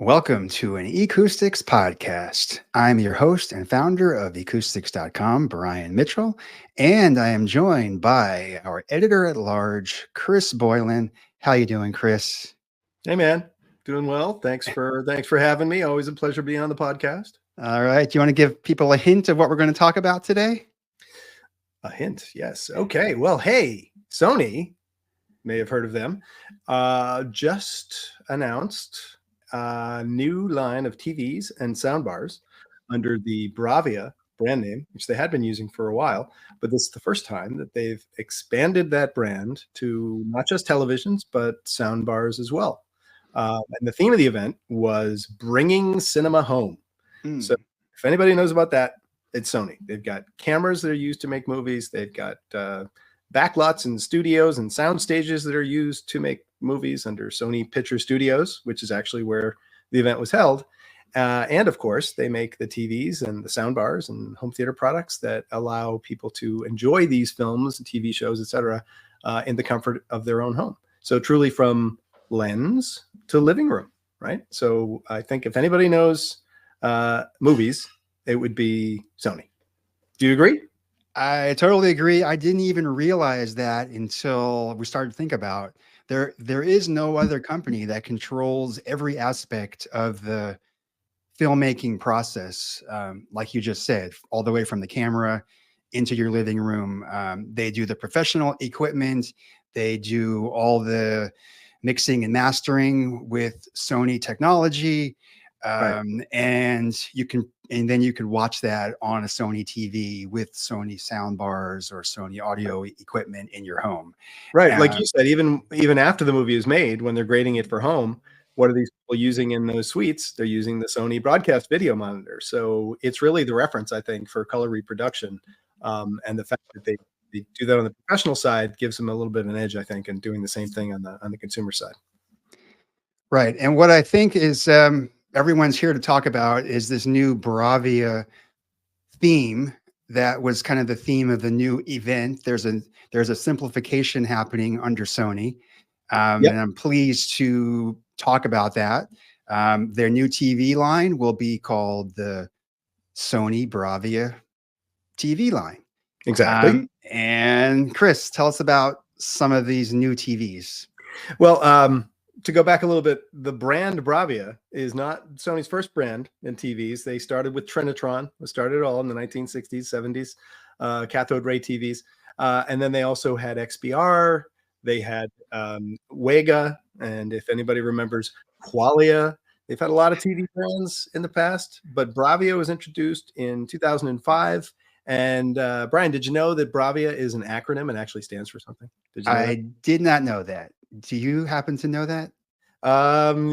Welcome to an Acoustics podcast. I'm your host and founder of ecoustics.com, Brian Mitchell, and I am joined by our editor at large, Chris Boylan. How you doing, Chris? Hey man, doing well. Thanks for having me. Always a pleasure being on the podcast. All right. Do you want to give people a hint of what we're going to talk about today? A hint, yes. Okay. Well, hey, Sony, may have heard of them, just announced a new line of TVs and soundbars under the Bravia brand name, which they had been using for a while. But this is the first time that they've expanded that brand to not just televisions, but soundbars as well. And the theme of the event was bringing cinema home. So if anybody knows about that, it's Sony. They've got cameras that are used to make movies. They've got backlots and studios and sound stages that are used to make movies under Sony Pictures Studios, which is actually where the event was held. And of course, they make the TVs and the soundbars and home theater products that allow people to enjoy these films and TV shows, etc., in the comfort of their own home. So truly from lens to living room, right? So I think if anybody knows movies, it would be Sony. Do you agree? I totally agree. I didn't even realize that until we started to think about there is no other company that controls every aspect of the filmmaking process, like you just said, all the way from the camera into your living room. They do the professional equipment. They do all the mixing and mastering with Sony technology. Right. And then you can watch that on a Sony TV with Sony soundbars or Sony audio equipment in your home. Right. Like you said, even after the movie is made, when they're grading it for home, what are these people using in those suites? They're using the Sony broadcast video monitor. So it's really the reference, I think, for color reproduction. And the fact that they do that on the professional side gives them a little bit of an edge, I think, in doing the same thing on the consumer side. Right. And what I think is everyone's here to talk about is this new Bravia theme that was kind of the theme of the new event. There's a simplification happening under Sony. And I'm pleased to talk about that. Their new TV line will be called the Sony Bravia TV line. Exactly. And Chris, tell us about some of these new TVs. Well, to go back a little bit, the brand Bravia is not Sony's first brand in TVs. They started with Trinitron. It started it all in the 1960s, 70s, cathode ray TVs. And then they also had XBR. They had Wega. And if anybody remembers, Qualia. They've had a lot of TV brands in the past, but Bravia was introduced in 2005. And Brian, did you know that Bravia is an acronym and actually stands for something? Did you know I did not know that. Do you happen to know that?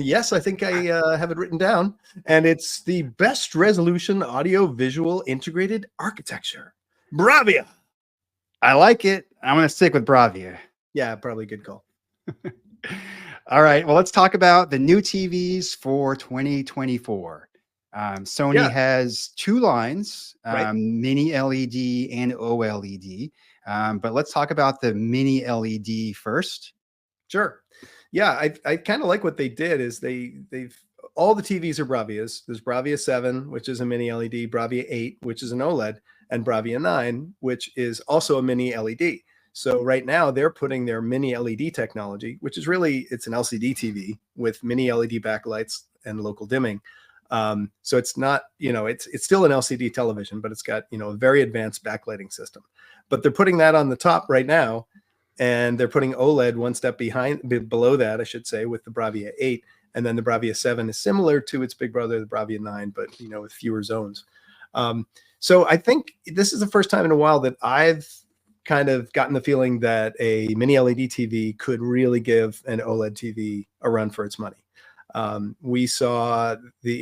Yes, I think I have it written down, and it's the best resolution audio visual integrated architecture. Bravia. I like it. I'm going to stick with Bravia. Yeah, probably a good call. All right. Well, let's talk about the new TVs for 2024. Sony has two lines, mini LED and OLED. But let's talk about the mini LED first. Sure. Yeah, I kind of like what they did is they've all the TVs are Bravias. There's Bravia 7, which is a mini LED, Bravia 8, which is an OLED, and Bravia 9, which is also a mini LED. So right now they're putting their mini LED technology, which is really, it's an LCD TV with mini LED backlights and local dimming. So it's not, it's still an LCD television, but it's got, a very advanced backlighting system. But they're putting that on the top right now, and they're putting OLED one step below that, I should say, with the Bravia 8. And then the Bravia 7 is similar to its big brother, the Bravia 9, but, with fewer zones. So I think this is the first time in a while that I've kind of gotten the feeling that a mini LED TV could really give an OLED TV a run for its money. We saw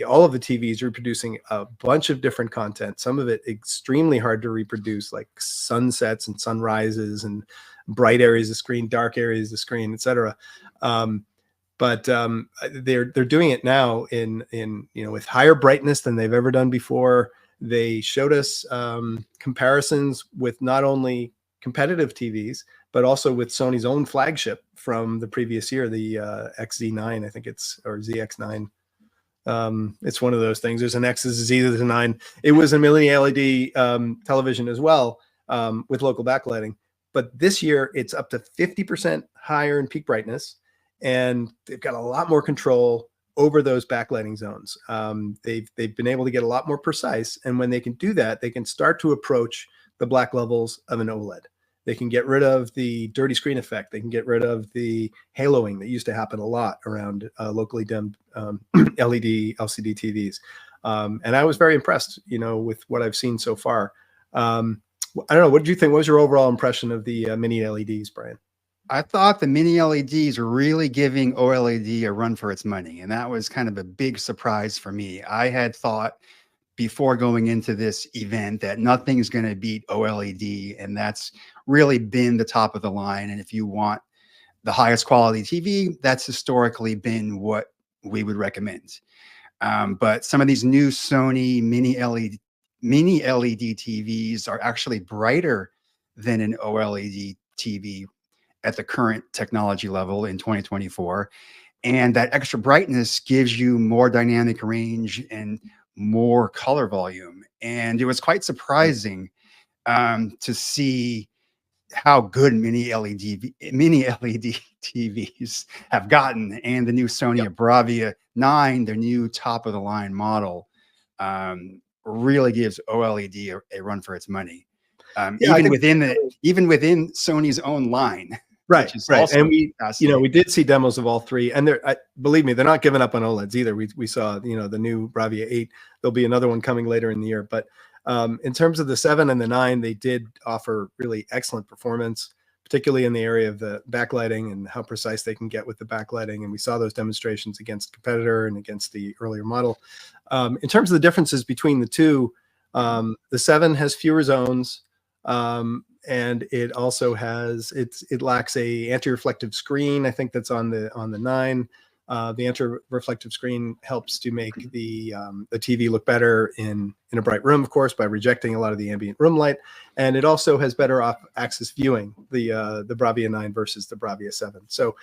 all of the TVs reproducing a bunch of different content, some of it extremely hard to reproduce, like sunsets and sunrises and bright areas of screen, dark areas of screen, etc. But they're doing it now in with higher brightness than they've ever done before. They showed us comparisons with not only competitive TVs, but also with Sony's own flagship from the previous year, the XZ9, I think it's, or ZX9. It's one of those things. There's an X, there's either the 9. It was a mini LED television as well, with local backlighting. But this year it's up to 50% higher in peak brightness, and they've got a lot more control over those backlighting zones. They've been able to get a lot more precise, and when they can do that, they can start to approach the black levels of an OLED. They can get rid of the dirty screen effect. They can get rid of the haloing that used to happen a lot around locally dimmed LED LCD TVs. And I was very impressed, with what I've seen so far. I don't know. What did you think? What was your overall impression of the mini LEDs, Brian? I thought the mini LEDs were really giving OLED a run for its money. And that was kind of a big surprise for me. I had thought before going into this event that nothing's going to beat OLED. And that's really been the top of the line. And if you want the highest quality TV, that's historically been what we would recommend. But some of these new Sony mini LED TVs are actually brighter than an OLED TV at the current technology level in 2024. And that extra brightness gives you more dynamic range and more color volume. And it was quite surprising to see how good mini LED TVs have gotten. And the new Sony Bravia 9, their new top of the line model, really gives OLED a run for its money. Even within Sony's own line. Right. And we did see demos of all three, and believe me, they're not giving up on OLEDs either. We saw, the new Bravia 8. There'll be another one coming later in the year. But in terms of the 7 and the 9, they did offer really excellent performance, particularly in the area of the backlighting and how precise they can get with the backlighting. And we saw those demonstrations against competitor and against the earlier model. In terms of the differences between the two, the 7 has fewer zones. And it also has, it lacks a anti-reflective screen. I think that's on the 9. The anti-reflective screen helps to make the TV look better in a bright room, of course, by rejecting a lot of the ambient room light. And it also has better off-axis viewing, the Bravia 9 versus the Bravia 7. So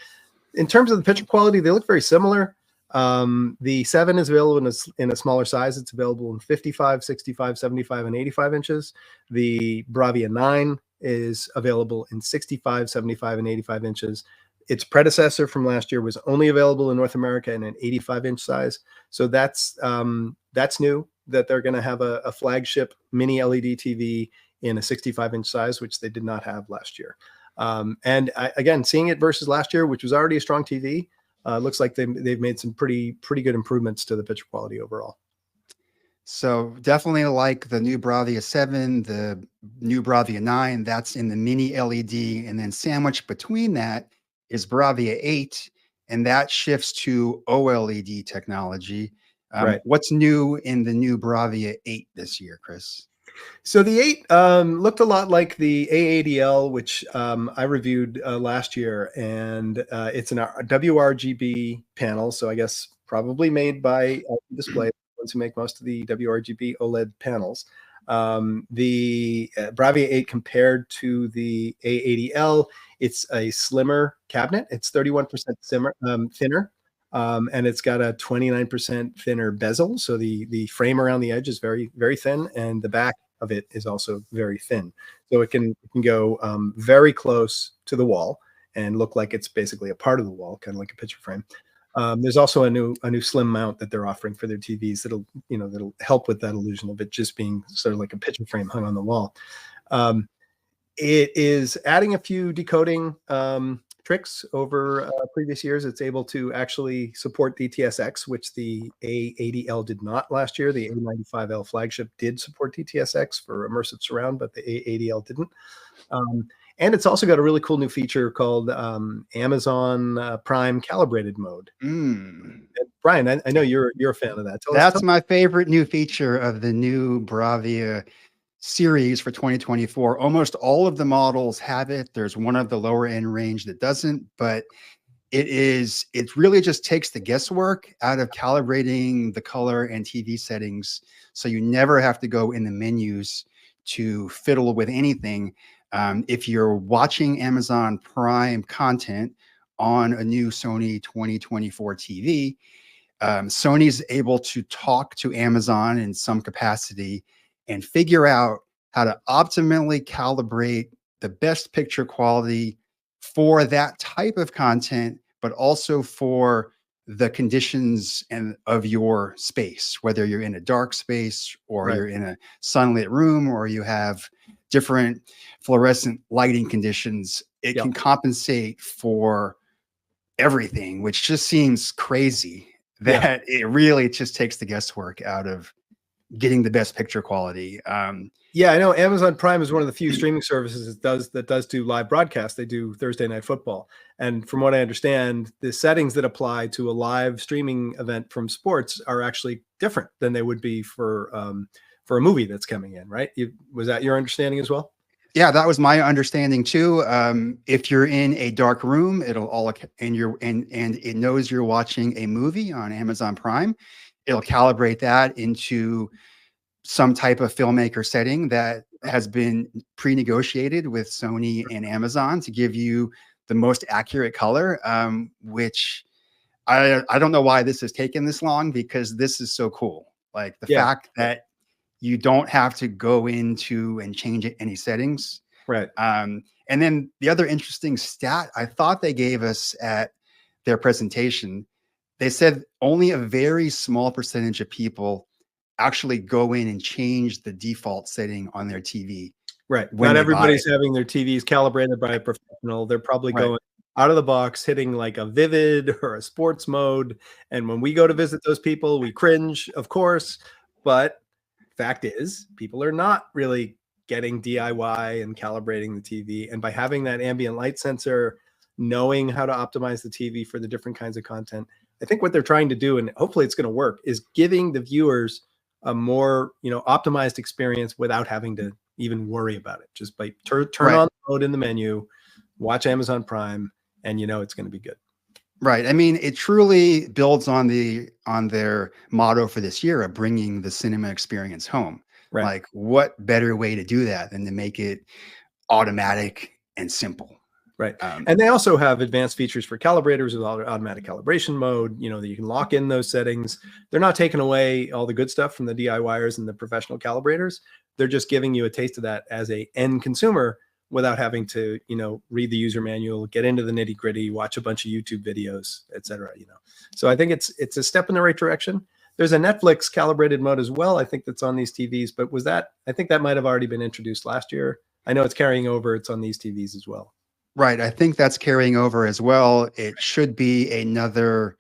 in terms of the picture quality, they look very similar. The 7 is available in a smaller size. It's available in 55, 65, 75, and 85 inches. The Bravia 9 is available in 65, 75, and 85 inches. Its predecessor from last year was only available in North America in an 85-inch size. So that's new, that they're going to have a flagship mini LED TV in a 65-inch size, which they did not have last year. And again, seeing it versus last year, which was already a strong TV, looks like they've made some pretty good improvements to the picture quality overall. So definitely like the new Bravia 7, the new Bravia 9, that's in the mini LED. And then sandwiched between that is Bravia 8, and that shifts to OLED technology. Right. What's new in the new Bravia 8 this year, Chris? So the 8 looked a lot like the A80L, which I reviewed last year, and it's an WRGB panel. So I guess probably made by Display, ones who make most of the WRGB OLED panels. The Bravia 8 compared to the A80L, it's a slimmer cabinet. It's 31% thinner. And it's got a 29% thinner bezel. So the frame around the edge is very, very thin, and the back of it is also very thin. So it can go very close to the wall and look like it's basically a part of the wall, kind of like a picture frame. There's also a new slim mount that they're offering for their TVs that'll help with that illusion of it just being sort of like a picture frame hung on the wall. It is adding a few decoding tricks over previous years. It's able to actually support DTSX, which the A80L did not last year. The A95L flagship did support DTSX for immersive surround, but the A80L didn't. And it's also got a really cool new feature called Amazon Prime calibrated mode. Brian, I know you're a fan of that. That's my favorite new feature of the new Bravia series for 2024. Almost all of the models have it. There's one of the lower end range that doesn't, but it really just takes the guesswork out of calibrating the color and TV settings. So you never have to go in the menus to fiddle with anything. If you're watching Amazon Prime content on a new Sony 2024 TV, Sony's able to talk to Amazon in some capacity and figure out how to optimally calibrate the best picture quality for that type of content, but also for the conditions and of your space, whether you're in a dark space or Right. you're in a sunlit room or you have different fluorescent lighting conditions. It Yeah. can compensate for everything, which just seems crazy that it really just takes the guesswork out of getting the best picture quality. Yeah, I know Amazon Prime is one of the few streaming services that does do live broadcast. They do Thursday Night Football. And from what I understand, the settings that apply to a live streaming event from sports are actually different than they would be for a movie that's coming in, right? Was that your understanding as well? Yeah, that was my understanding too. If you're in a dark room, it'll all and it knows you're watching a movie on Amazon Prime. It'll calibrate that into some type of filmmaker setting that has been pre-negotiated with Sony and Amazon to give you the most accurate color, which I don't know why this has taken this long, because this is so cool. Like the fact that you don't have to go into and change any settings. Right. And then the other interesting stat I thought they gave us at their presentation, they said only a very small percentage of people actually go in and change the default setting on their TV. Right. Not everybody's having their TVs calibrated by a professional. They're probably going out of the box, hitting like a vivid or a sports mode. And when we go to visit those people, we cringe, of course. But fact is, people are not really getting DIY and calibrating the TV. And by having that ambient light sensor, knowing how to optimize the TV for the different kinds of content, I think what they're trying to do, and hopefully it's going to work, is giving the viewers a more, optimized experience without having to even worry about it. Just by turn on the mode in the menu, watch Amazon Prime, and it's going to be good. Right. I mean, it truly builds on their motto for this year of bringing the cinema experience home. Right. Like, what better way to do that than to make it automatic and simple? Right. And they also have advanced features for calibrators with automatic calibration mode, that you can lock in those settings. They're not taking away all the good stuff from the DIYers and the professional calibrators. They're just giving you a taste of that as a end consumer without having to, read the user manual, get into the nitty gritty, watch a bunch of YouTube videos, etc. So I think it's a step in the right direction. There's a Netflix calibrated mode as well, I think, that's on these TVs, but I think that might have already been introduced last year. I know it's carrying over. It's on these TVs as well. Right. I think that's carrying over as well. It should be another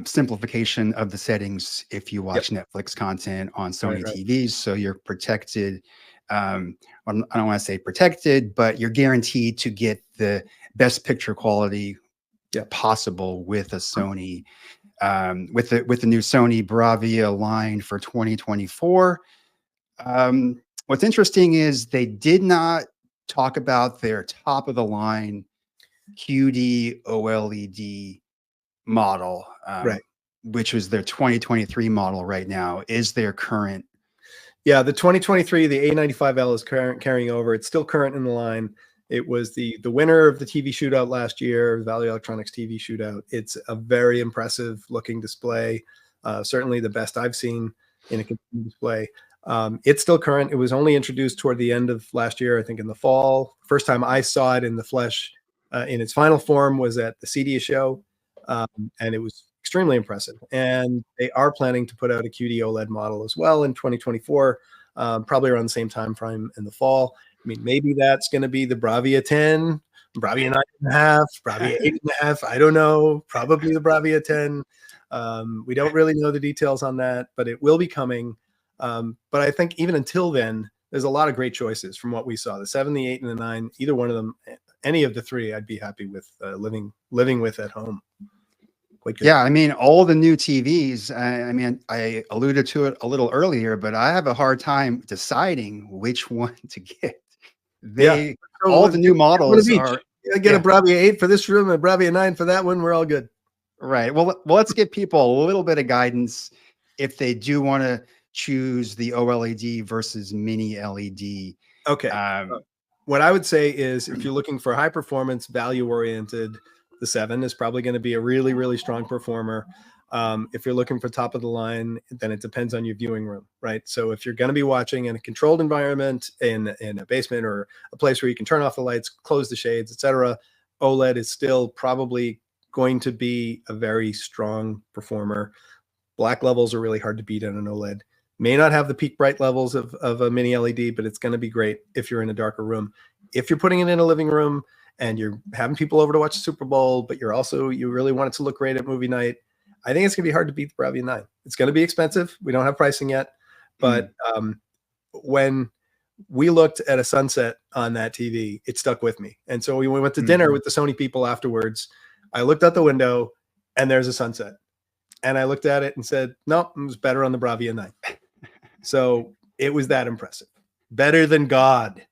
simplification of the settings if you watch Netflix content on Sony TVs. So you're protected. I don't want to say protected, but you're guaranteed to get the best picture quality possible with a Sony, with the new Sony Bravia line for 2024. What's interesting is they did not talk about their top of the line QD OLED model, which was their 2023 model right now, is their current. Yeah, the 2023, the A95L is carrying over. It's still current in the line. It was the winner of the TV shootout last year, the Valley Electronics TV shootout. It's a very impressive looking display. Certainly the best I've seen in a consumer display. It's still current. It was only introduced toward the end of last year, I think in the fall. First time I saw it in the flesh in its final form was at the CEDIA show, and it was extremely impressive. And they are planning to put out a QD OLED model as well in 2024, probably around the same time frame in the fall. I mean, maybe that's going to be the Bravia 10, Bravia 9.5, Bravia 8.5. I don't know. Probably the Bravia 10. We don't really know the details on that, but it will be coming. But I think even until then, there's a lot of great choices from what we saw. The 7, the 8, and the 9, either one of them, any of the three, I'd be happy with living with at home. Quite good. Yeah, I mean, all the new TVs, I mean, I alluded to it a little earlier, but I have a hard time deciding which one to get. All the new models are. I get a Bravia 8 for this room and a Bravia 9 for that one. We're all good. Right. Well, let's give people a little bit of guidance if they do want to choose the OLED versus mini LED. Okay. What I would say is if you're looking for high performance, value oriented, the 7 is probably going to be a really, really strong performer. If you're looking for top of the line, then it depends on your viewing room, right? So if you're going to be watching in a controlled environment, in a basement or a place where you can turn off the lights, close the shades, etc., OLED is still probably going to be a very strong performer. Black levels are really hard to beat on an OLED. May not have the peak bright levels of a mini LED, but it's going to be great if you're in a darker room. If you're putting it in a living room and you're having people over to watch the Super Bowl, but you really want it to look great at movie night, I think it's going to be hard to beat the Bravia 9. It's going to be expensive. We don't have pricing yet, but when we looked at a sunset on that TV, it stuck with me. And so we went to dinner with the Sony people afterwards. I looked out the window and there's a sunset. And I looked at it and said, nope, it was better on the Bravia 9. So it was that impressive. Better than God.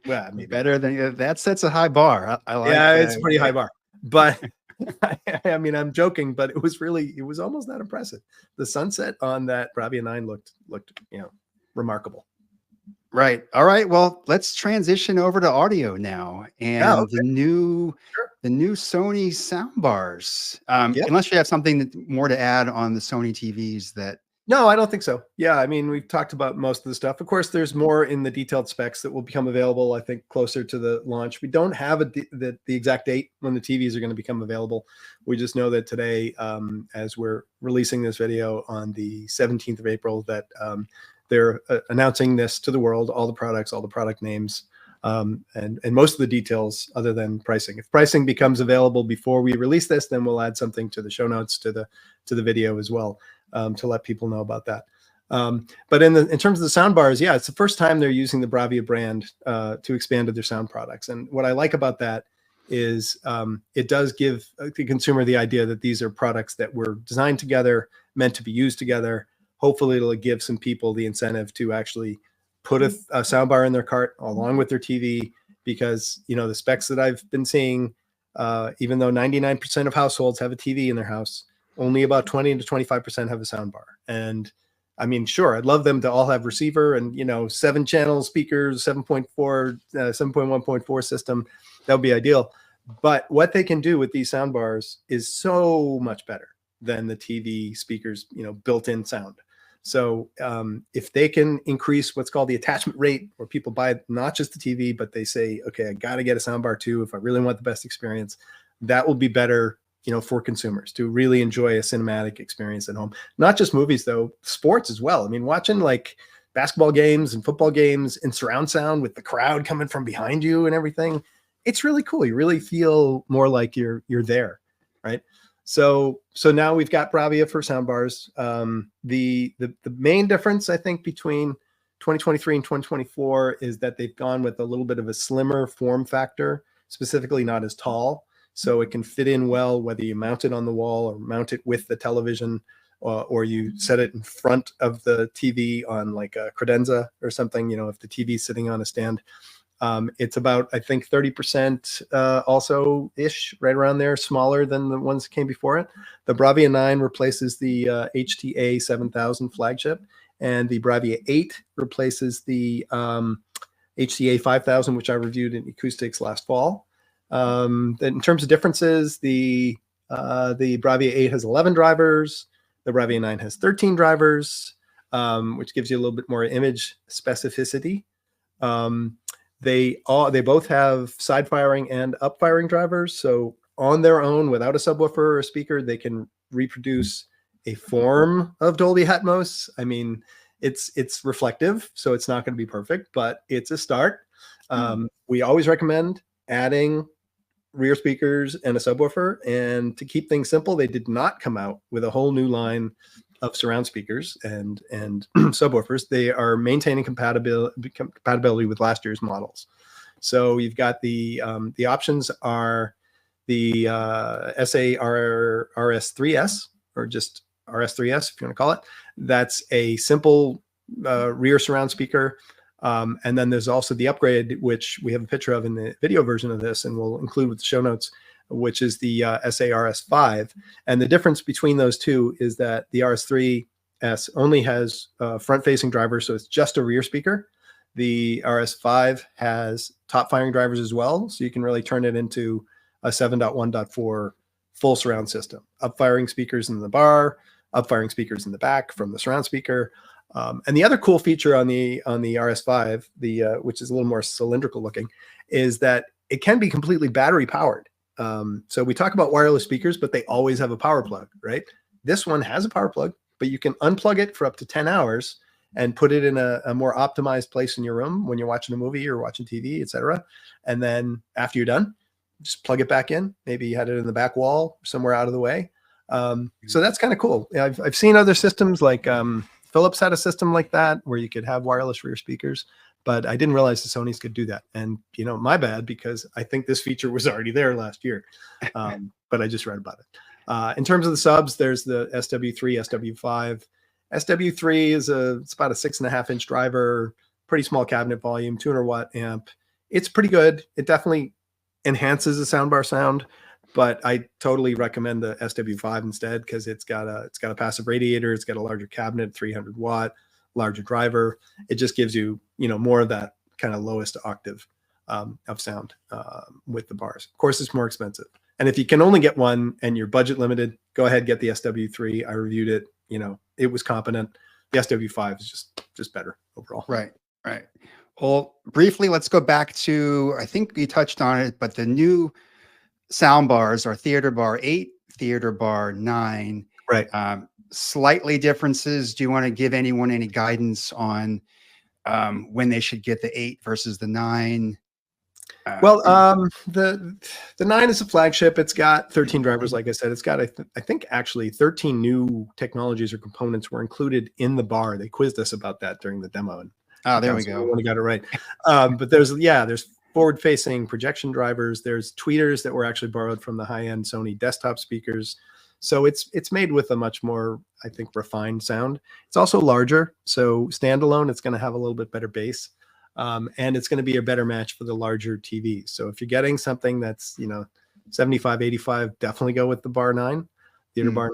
Well, maybe better than that sets a high bar. I like yeah, that. it's a pretty high bar. But I mean, I'm joking, but it was almost that impressive. The sunset on that Bravia 9 looked, remarkable. Right. All right. Well, let's transition over to audio now, and the new Sony soundbars. Unless you have something more to add on the Sony TVs that. No, I don't think so. Yeah, I mean, we've talked about most of the stuff. Of course, there's more in the detailed specs that will become available, I think, closer to the launch. We don't have the exact date when the TVs are going to become available. We just know that today, as we're releasing this video on the 17th of April, that they're announcing this to the world, all the products, all the product names, and most of the details other than pricing. If pricing becomes available before we release this, then we'll add something to the show notes to the video as well. To let people know about that. But in terms of the sound bars, yeah, it's the first time they're using the Bravia brand to expand to their sound products. And what I like about that is it does give the consumer the idea that these are products that were designed together, meant to be used together. Hopefully it'll give some people the incentive to actually put a sound bar in their cart along with their TV, because, the specs that I've been seeing, even though 99% of households have a TV in their house, only about 20 to 25% have a sound bar. And I mean, sure, I'd love them to all have receiver and, 7-channel speakers, 7.1.4 system. That would be ideal. But what they can do with these sound bars is so much better than the TV speakers, built-in sound. So if they can increase what's called the attachment rate, where people buy not just the TV, but they say, okay, I got to get a sound bar too if I really want the best experience, that will be better for consumers to really enjoy a cinematic experience at home. Not just movies though, sports as well. I mean, watching like basketball games and football games in surround sound with the crowd coming from behind you and everything, it's really cool. You really feel more like you're there, right? So now we've got Bravia for soundbars. The main difference, I think, between 2023 and 2024 is that they've gone with a little bit of a slimmer form factor, specifically not as tall. So it can fit in well, whether you mount it on the wall or mount it with the television, or you set it in front of the TV on like a credenza or something, if the TV is sitting on a stand. It's about, I think, 30% also-ish, right around there, smaller than the ones that came before it. The Bravia 9 replaces the HTA 7000 flagship, and the Bravia 8 replaces the HTA 5000, which I reviewed in Acoustics last fall. In terms of differences, the Bravia 8 has 11 drivers. The Bravia 9 has 13 drivers, which gives you a little bit more image specificity. They both have side firing and up firing drivers. So on their own, without a subwoofer or a speaker, they can reproduce a form of Dolby Atmos. I mean, it's reflective, so it's not going to be perfect, but it's a start. We always recommend adding rear speakers and a subwoofer, and to keep things simple, they did not come out with a whole new line of surround speakers and subwoofers. They are maintaining compatibility with last year's models. So you've got the options are the RS3S, or just RS3S if you want to call it. That's a simple rear surround speaker. And then there's also the upgrade, which we have a picture of in the video version of this, and we'll include with the show notes, which is the SARS5. And the difference between those two is that the RS3S only has front-facing drivers, so it's just a rear speaker. The RS5 has top-firing drivers as well, so you can really turn it into a 7.1.4 full surround system, up-firing speakers in the bar, up-firing speakers in the back from the surround speaker. And the other cool feature on the RS5, which is a little more cylindrical looking, is that it can be completely battery powered. So we talk about wireless speakers, but they always have a power plug, right? This one has a power plug, but you can unplug it for up to 10 hours and put it in a more optimized place in your room when you're watching a movie or watching TV, etc. And then after you're done, just plug it back in. Maybe you had it in the back wall, somewhere out of the way. So that's kind of cool. I've seen other systems like Philips had a system like that where you could have wireless rear speakers, but I didn't realize the Sonys could do that. And, you know, my bad, because I think this feature was already there last year, but I just read about it. In terms of the subs, there's the SW3, SW5. SW3 is it's about a 6.5-inch driver, pretty small cabinet volume, 200 watt amp. It's pretty good. It definitely enhances the soundbar sound, but I totally recommend the SW5 instead, because it's got a passive radiator, it's got a larger cabinet, 300 watt, larger driver. It just gives you, you know, more of that kind of lowest octave of sound with the bars. Of course, it's more expensive. And if you can only get one and you're budget limited, go ahead, get the SW3. I reviewed it. You know, it was competent. The SW5 is just better overall. Right. Well, briefly, let's go back to, I think we touched on it, but the new sound bars are Theater Bar 8, Theater Bar 9. Right. Slightly differences. Do you want to give anyone any guidance on when they should get the 8 versus the 9? Well, the 9 is a flagship. It's got 13 drivers, like I said. It's got, I think, actually 13 new technologies or components were included in the bar. They quizzed us about that during the demo. And there we go. We got it right. But there's forward-facing projection drivers. There's tweeters that were actually borrowed from the high-end Sony desktop speakers. So it's made with a much more, I think, refined sound. It's also larger. So standalone, it's going to have a little bit better bass. And it's going to be a better match for the larger TVs. So if you're getting something that's, you know, 75, 85, definitely go with the Bar 9, Theater Bar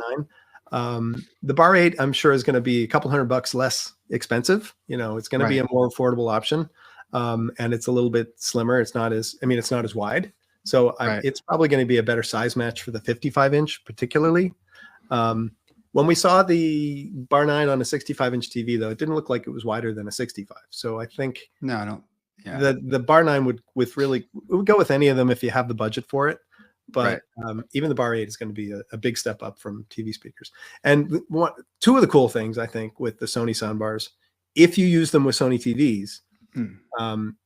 9. The Bar 8, I'm sure, is going to be a couple $100 less expensive. You know, it's going to be a more affordable option. And it's a little bit slimmer. It's not as wide. So it's probably going to be a better size match for the 55-inch, particularly. When we saw the Bar 9 on a 65-inch TV, though, it didn't look like it was wider than a 65. So I think the Bar 9 would go with any of them if you have the budget for it. But even the Bar 8 is going to be a big step up from TV speakers. And two of the cool things, I think, with the Sony soundbars, if you use them with Sony TVs,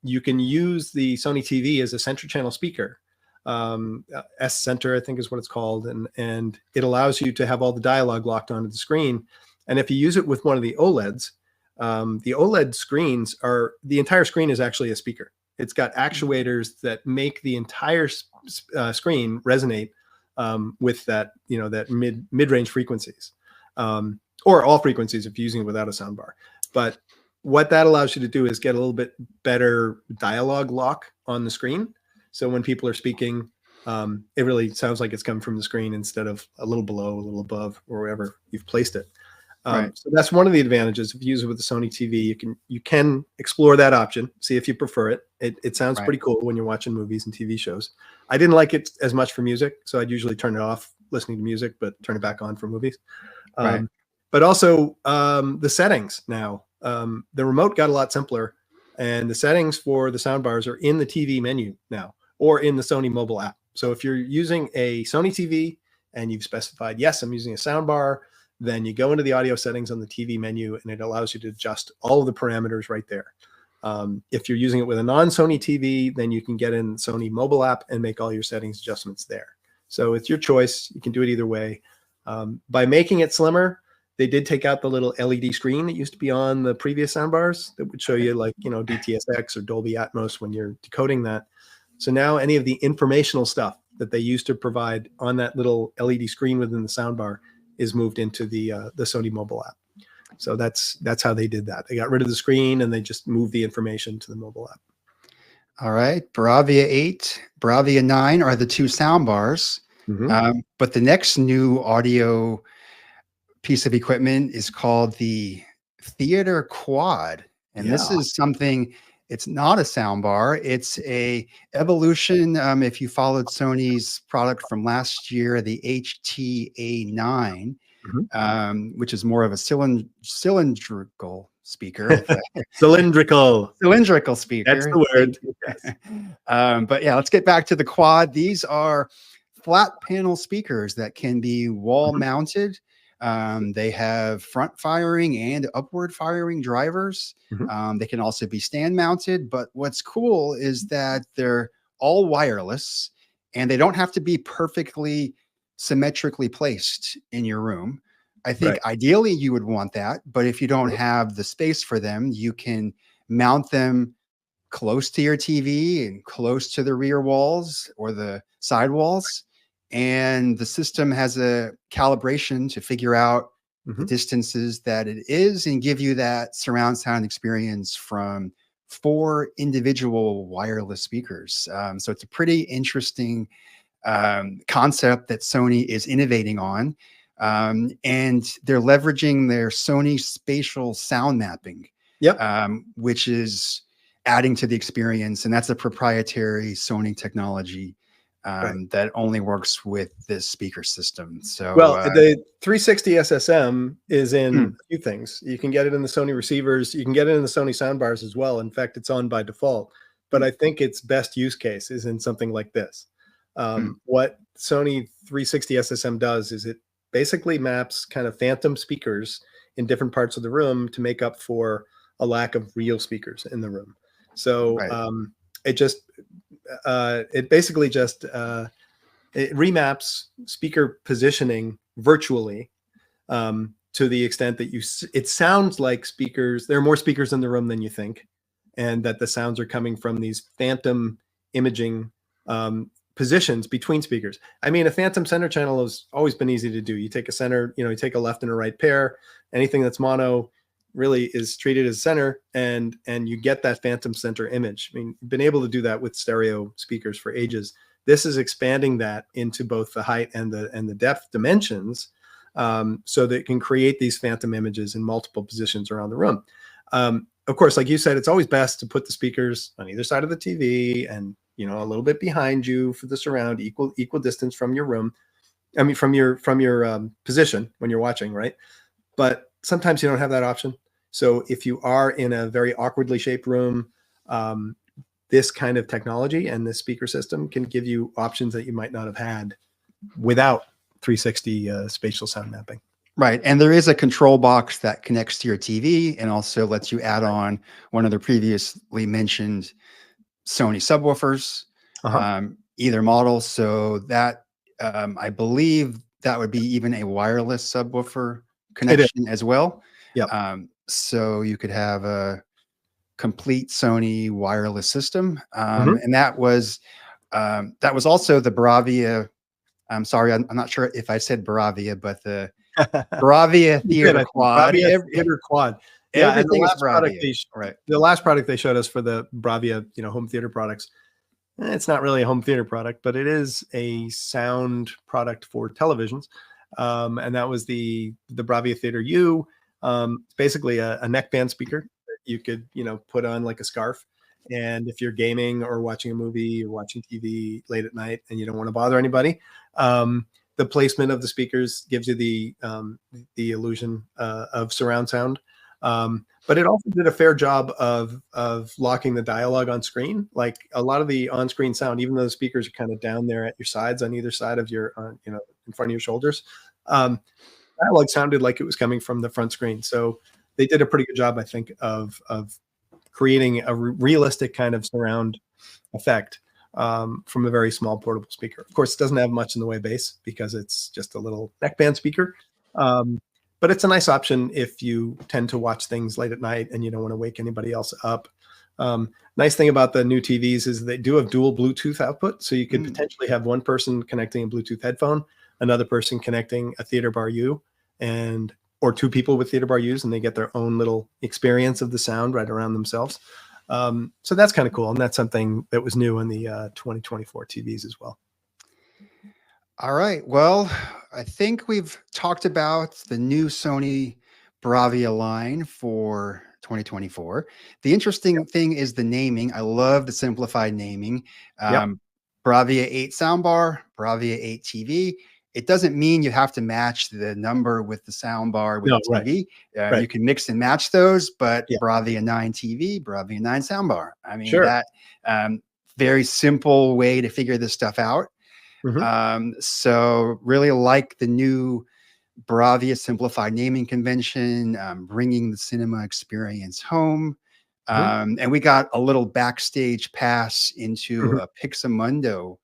you can use the Sony TV as a center channel speaker. S Center, I think, is what it's called, and it allows you to have all the dialogue locked onto the screen. And if you use it with one of the OLEDs, the OLED screens the entire screen is actually a speaker. It's got actuators that make the entire screen resonate with that, you know, that mid-range frequencies, or all frequencies if you're using it without a soundbar. But what that allows you to do is get a little bit better dialogue lock on the screen. So when people are speaking, it really sounds like it's coming from the screen instead of a little below, a little above, or wherever you've placed it. So that's one of the advantages. If you use it with the Sony TV, you can explore that option, see if you prefer it. It sounds pretty cool when you're watching movies and TV shows. I didn't like it as much for music, so I'd usually turn it off listening to music, but turn it back on for movies. But also the settings now. The remote got a lot simpler, and the settings for the soundbars are in the TV menu now, or in the Sony mobile app. So if you're using a Sony TV and you've specified, yes, I'm using a soundbar, then you go into the audio settings on the TV menu, and it allows you to adjust all of the parameters right there. If you're using it with a non-Sony TV, then you can get in Sony mobile app and make all your settings adjustments there. So it's your choice. You can do it either way. By making it slimmer, they did take out the little LED screen that used to be on the previous soundbars that would show you, like, you know, DTSX or Dolby Atmos when you're decoding that. So now any of the informational stuff that they used to provide on that little LED screen within the soundbar is moved into the Sony mobile app. So that's how they did that. They got rid of the screen and they just moved the information to the mobile app. All right. Bravia 8, Bravia 9 are the two soundbars. But the next new audio piece of equipment is called the Theater Quad. And this is something, It's not a soundbar. It's a evolution. If you followed Sony's product from last year, the HTA9, Mhm. which is more of a cylindrical speaker. Cylindrical. Cylindrical That's speaker. the Thank word. you. Yes. But yeah, let's get back to the quad. These are flat panel speakers that can be wall Mhm. mounted. They have front firing and upward firing drivers. Mhm. They can also be stand mounted. But what's cool is that they're all wireless and they don't have to be perfectly symmetrically placed in your room. I think Right. ideally you would want that, but if you don't have the space for them, you can mount them close to your TV and close to the rear walls or the side walls. And the system has a calibration to figure out the Mhm. distances that it is and give you that surround sound experience from 4 individual wireless speakers. So it's a pretty interesting concept that Sony is innovating on. And they're leveraging their Sony spatial sound mapping, Yep. which is adding to the experience. And that's a proprietary Sony technology Right. that only works with this speaker system. So, Well, the 360 SSM is in hmm, a few things. You can get it in the Sony receivers. You can get it in the Sony soundbars as well. In fact, it's on by default. But hmm, I think its best use case is in something like this. hmm. What Sony 360 SSM does is it basically maps kind of phantom speakers in different parts of the room to make up for a lack of real speakers in the room. So Right. it just it basically just it remaps speaker positioning virtually, to the extent that it sounds like speakers. There are more speakers in the room than you think, and that the sounds are coming from these phantom imaging positions between speakers. I mean, a phantom center channel has always been easy to do. You take a center, you take a left and a right pair. Anything that's mono really is treated as center, and you get that phantom center image. I mean, you've been able to do that with stereo speakers for ages. This is expanding that into both the height and the depth dimensions, so that it can create these phantom images in multiple positions around the room. Of course, like you said, it's always best to put the speakers on either side of the TV and a little bit behind you for the surround, equal distance from your room. I mean, from your position when you're watching, right? But sometimes you don't have that option. So if you are in a very awkwardly shaped room, um, this kind of technology and this speaker system can give you options that you might not have had without 360 spatial sound mapping. Right. And there is a control box that connects to your TV and also lets you add on one of the previously mentioned Sony subwoofers, Uh-huh. either model. So that I believe that would be even a wireless subwoofer It is. connection as well. Yep. So you could have a complete Sony wireless system, Mhm. and that was also the Bravia. I'm sorry, I'm not sure if I said Bravia, but the Bravia You did, Theater I think. Quad. Bravia Theater Quad. Yeah, and Everything is Bravia, right? the last product they showed us for the Bravia, home theater products, it's not really a home theater product, but it is a sound product for televisions. And that was the Bravia Theater U. It's basically a neckband speaker that you could, put on like a scarf. And if you're gaming or watching a movie or watching TV late at night and you don't want to bother anybody, the placement of the speakers gives you the illusion of surround sound. But it also did a fair job of locking the dialogue on screen. Like a lot of the on-screen sound, even though the speakers are kind of down there at your sides on either side of your, in front of your shoulders, dialogue sounded like it was coming from the front screen. So they did a pretty good job, I think, of creating a realistic kind of surround effect, from a very small portable speaker. Of course, it doesn't have much in the way of bass because it's just a little neckband speaker. Um, but it's a nice option if you tend to watch things late at night and you don't want to wake anybody else up. Nice thing about the new TVs is they do have dual Bluetooth output. So you could Mm. potentially have one person connecting a Bluetooth headphone, another person connecting a Theater Bar U, or two people with Theater Bar U's, and they get their own little experience of the sound right around themselves. So that's kind of cool. And that's something that was new in the 2024 TVs as well. All right. Well, I think we've talked about the new Sony Bravia line for 2024. The interesting thing is the naming. I love the simplified naming. Yep. Bravia 8 soundbar, Bravia 8 TV. It doesn't mean you have to match the number with the soundbar with No, the TV. right. You can mix and match those, but Yeah. Bravia 9 TV, Bravia 9 soundbar. I mean, Sure. that very simple way to figure this stuff out. So really like the new Bravia simplified naming convention, bringing the cinema experience home. And we got a little backstage pass into a Pixamundo.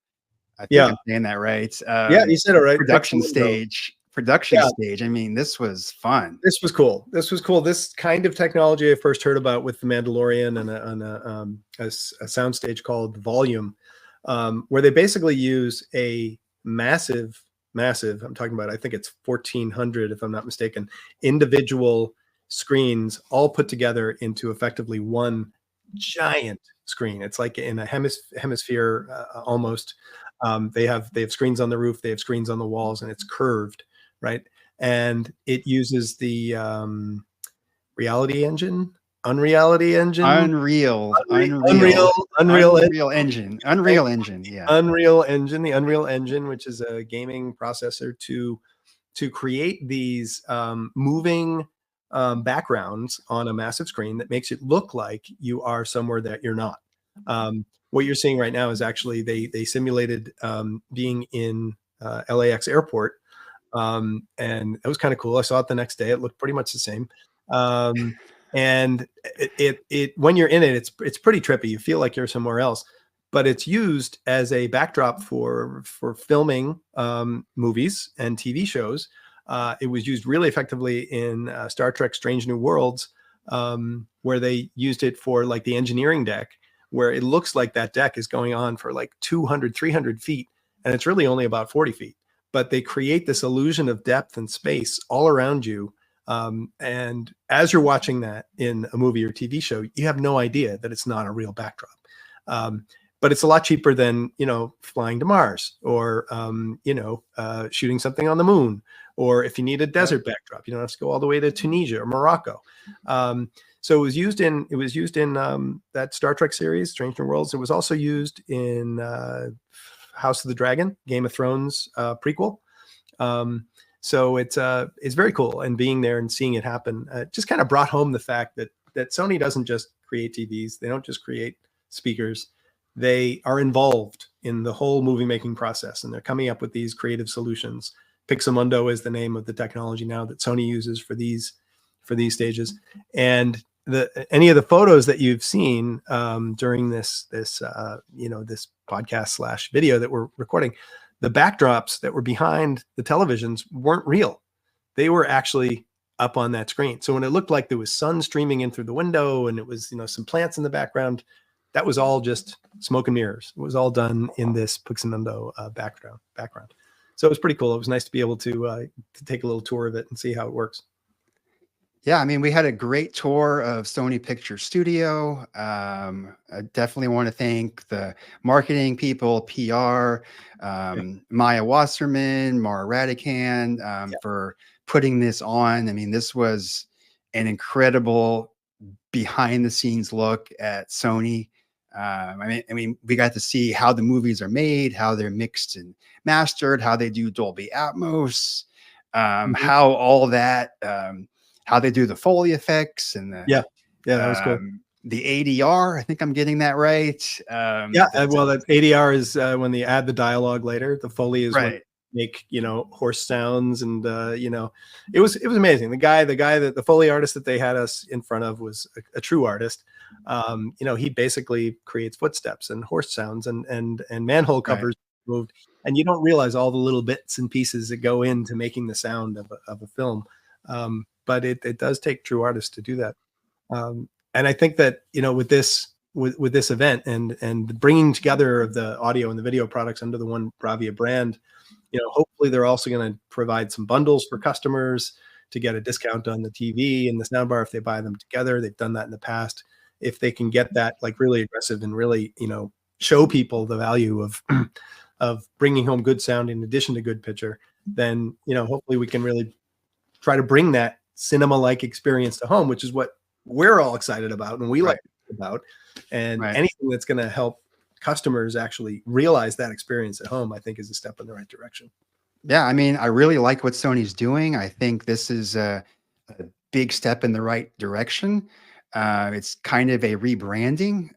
I think I'm saying that right. Yeah, you said it right. Production stage. I mean, this was fun. This was cool. This kind of technology I first heard about with The Mandalorian and a soundstage called Volume, where they basically use a massive, I'm talking about, I think it's 1,400, if I'm not mistaken, individual screens all put together into effectively one giant screen. It's like in a hemisphere almost. They have screens on the roof, they have screens on the walls, and it's curved, right? And it uses the Unreal Engine, the Unreal Engine, which is a gaming processor to create these moving backgrounds on a massive screen that makes it look like you are somewhere that you're not. What you're seeing right now is actually they simulated being in LAX airport, and it was kind of cool. I saw it the next day. It looked pretty much the same. And it when you're in it, it's pretty trippy. You feel like you're somewhere else, but it's used as a backdrop for filming movies and TV shows. It was used really effectively in Star Trek Strange New Worlds, where they used it for like the engineering deck, where it looks like that deck is going on for like 200, 300 feet, and it's really only about 40 feet. But they create this illusion of depth and space all around you. And as you're watching that in a movie or TV show, you have no idea that it's not a real backdrop. But it's a lot cheaper than, flying to Mars or, shooting something on the moon. Or if you need a desert backdrop, you don't have to go all the way to Tunisia or Morocco. So it was used in that Star Trek series, Strange New Worlds. It was also used in House of the Dragon, Game of Thrones prequel. So it's very cool, and being there and seeing it happen just kind of brought home the fact that Sony doesn't just create TVs, they don't just create speakers, they are involved in the whole movie making process, and they're coming up with these creative solutions. Pixamundo is the name of the technology now that Sony uses for these stages. And any of the photos that you've seen during this podcast / video that we're recording, the backdrops that were behind the televisions weren't real. They were actually up on that screen. So when it looked like there was sun streaming in through the window and it was, some plants in the background, that was all just smoke and mirrors. It was all done in this Pixamundo background. So it was pretty cool. It was nice to be able to take a little tour of it and see how it works. Yeah, I mean, we had a great tour of Sony Pictures Studio. I definitely want to thank the marketing people, PR, Maya Wasserman, Mara Radican, for putting this on. I mean, this was an incredible behind the scenes look at Sony. I mean, we got to see how the movies are made, how they're mixed and mastered, how they do Dolby Atmos, how all that, how they do the Foley effects and the that was cool. The ADR, I think I'm getting that right. Well, that ADR is when they add the dialogue later. The Foley is right. When make horse sounds, and it was amazing. The Foley artist that they had us in front of was a true artist. He basically creates footsteps and horse sounds and manhole covers moved, and you don't realize all the little bits and pieces that go into making the sound of a film. But it does take true artists to do that. And I think that, with this event and bringing together of the audio and the video products under the one Bravia brand, hopefully they're also going to provide some bundles for customers to get a discount on the TV and the soundbar if they buy them together. They've done that in the past. If they can get that like really aggressive and really, show people the value of bringing home good sound in addition to good picture, then, hopefully we can really try to bring that cinema-like experience to home, which is what we're all excited about and we Right. like about, and Right. anything that's going to help customers actually realize that experience at home, I think is a step in the right direction. Yeah, I mean, I really like what Sony's doing. I think this is a big step in the right direction. It's kind of a rebranding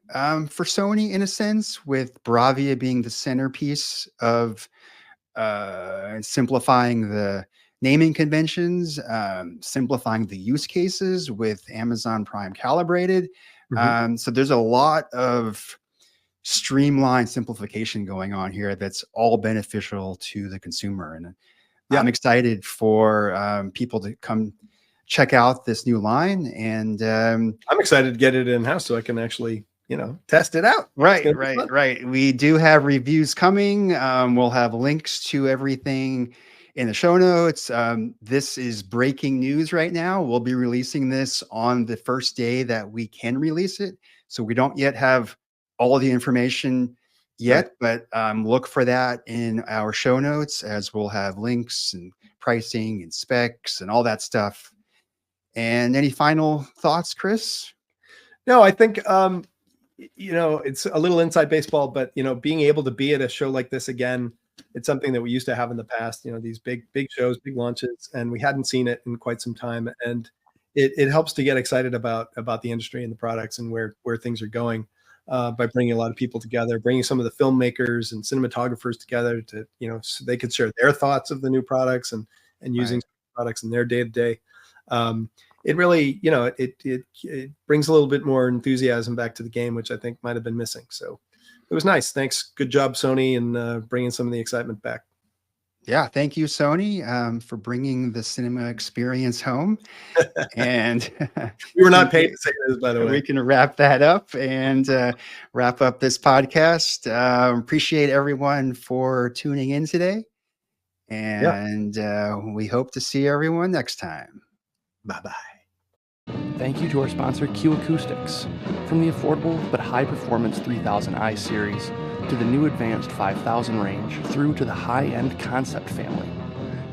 for Sony in a sense, with Bravia being the centerpiece of simplifying the naming conventions, simplifying the use cases with Amazon Prime Calibrated. Mhm. So there's a lot of streamlined simplification going on here that's all beneficial to the consumer. And Yeah, I'm excited for people to come check out this new line. And I'm excited to get it in house so I can actually, test it out. It's right, going to be right, fun. right. We do have reviews coming. We'll have links to everything in the show notes. This is breaking news right now. We'll be releasing this on the first day that we can release it. So we don't yet have all the information Right. yet, but look for that in our show notes, as we'll have links and pricing and specs and all that stuff. And any final thoughts, Chris? No, I think, it's a little inside baseball, but, being able to be at a show like this again, it's something that we used to have in the past, these big shows, big launches, and we hadn't seen it in quite some time. And it helps to get excited about the industry and the products and where things are going, by bringing a lot of people together, bringing some of the filmmakers and cinematographers together to, so they could share their thoughts of the new products and using Right. products in their day to day. It really, it brings a little bit more enthusiasm back to the game, which I think might have been missing. So it was nice. Thanks. Good job, Sony, and bringing some of the excitement back. Yeah, thank you, Sony, for bringing the cinema experience home. And We were I not think paid to say this, by the we way. can wrap that up and wrap up this podcast. Appreciate everyone for tuning in today. Yeah. And we hope to see everyone next time. Bye-bye. Thank you to our sponsor, Q Acoustics. From the affordable but high-performance 3000i series to the new advanced 5000 range through to the high-end Concept family.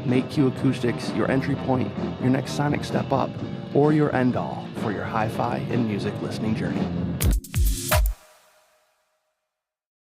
Make Q Acoustics your entry point, your next sonic step up, or your end-all for your hi-fi and music listening journey.